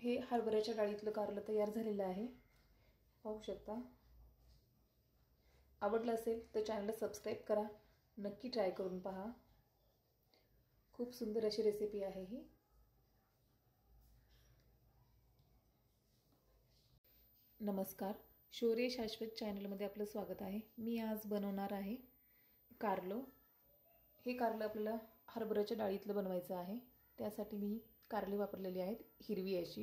हे हरभऱ्याच्या डाळीतलं कारलं तयार झालेलं आहे, पाहू शकता। आवडलं असेल तर चॅनलला सबस्क्राईब करा, नक्की ट्राय करून पहा। खूप सुंदर अशी रेसिपी आहे ही। नमस्कार, शौर्य शाश्वत चॅनलमध्ये आपलं स्वागत आहे। मी आज बनवणार आहे कारलं। हे कारलं आपल्याला हरभऱ्याच्या डाळीतलं बनवायचं आहे, त्यासाठी मी कारले वापरलेली आहेत, हिरवी अशी।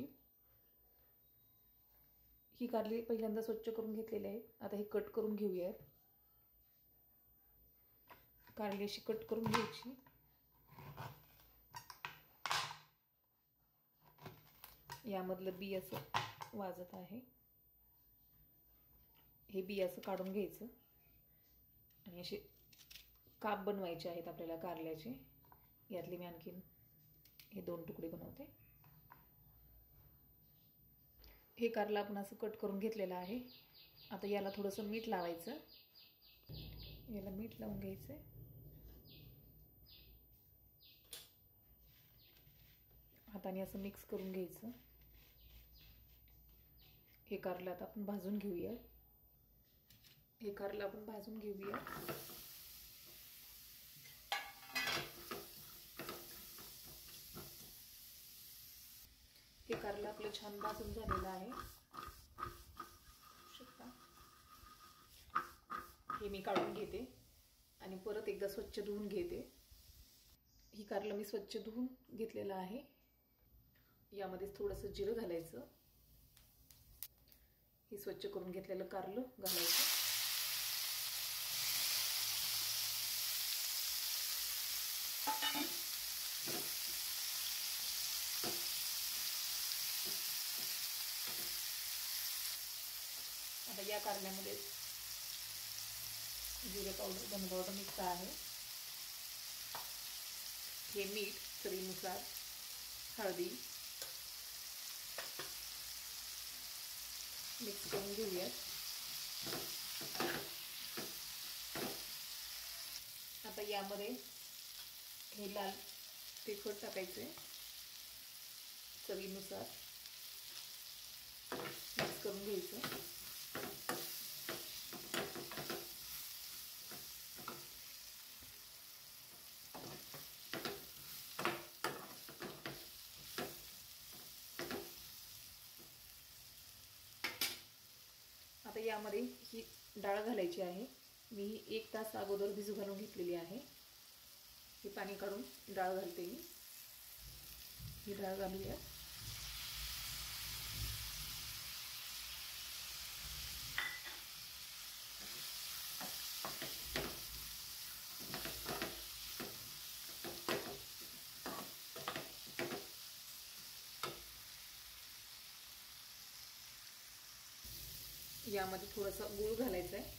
ही कारली पहिल्यांदा स्वच्छ करून घेतलेली आहेत। आता हे कट करून घेऊयात। कारली अशी कट करून घ्यायची। यामधलं बी असं वाजत आहे, हे बी असं काढून घ्यायचं आणि असे काप बनवायचे आहेत आपल्याला कारल्याचे। यातले मी आणखीन हे 2 तुकडे बनवते। हे कारलं आपण असं कट करून घेतलेलं आहे। आता याला थोडंसं मीठ लावायचं, याला मीठ लावून घ्यायचं। हाताने असं मिक्स करून घ्यायचं। हे कारलं आता आपण भाजून घेऊया। हे कारलं आपण भाजून घेऊया। हे कारलं आपलं छान भाजून झालेलं आहे, शकता। हे मी काढून घेते आणि परत एकदा स्वच्छ धुवून घेते। ही कारलं मी स्वच्छ धुवून घेतलेलं आहे। यामध्ये थोडंसं जिरं घालायचं। हे स्वच्छ करून घेतलेलं कारलं घालायचं। आता या कारल्यामध्ये जिरे पावडर, धने पावडर मिक्स आहे। हे मीठ चवीनुसार, हळदी मिक्स करून घेऊयात। आता यामध्ये हे लाल तिखट टाकायचे चवीनुसार, मिक्स करून घ्यायचं। आता यामध्ये ही डाळ घालायची आहे। मी 1 तास अगोदर भिजू घालून घेतलेली आहे। हे पाणी काढून डाळ घालते मी। ही डाळ घालूया। यामध्ये थोडासा गूळ घालायचा आहे।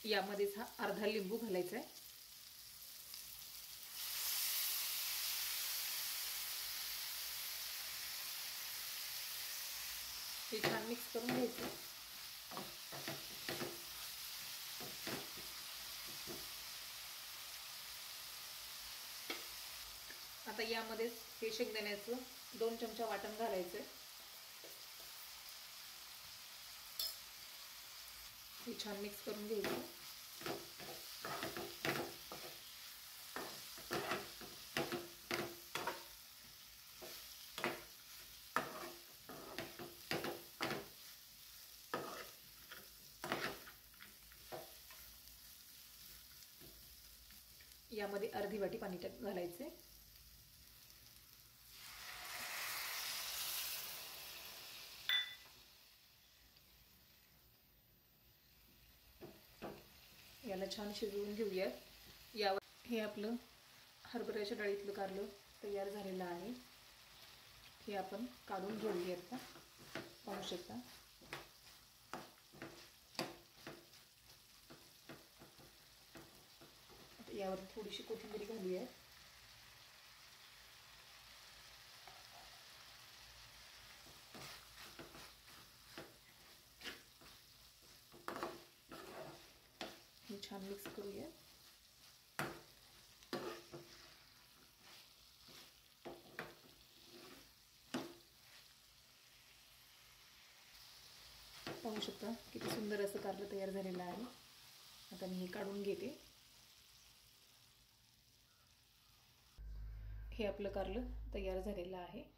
यामध्येच हा अर्धा लिंबू घालायचा आहे। हे छान मिक्स करून घ्यायचं। आता यामध्ये हे शेंगदाण्याचं 2 चमचा वाटण घालायचं। हे छान मिक्स करून घ्यायचं। यामध्ये अर्धी वाटी पाणी घालायचे। याला छान शिजवून घेऊयात। यावर हे आपलं हरभऱ्याच्या डाळीतलं कारलं तयार झालेलं आहे। हे आपण काढून घेऊयात। पाहू शकता। यावर थोडीशी कोथिंबीर घालूया। हे छान मिक्स करूया। पाहू शकता किती सुंदर असं कारलं तयार झालेलं आहे. आता मी हे काढून घेते. हे आपलं कारलं तयार झालेलं आहे.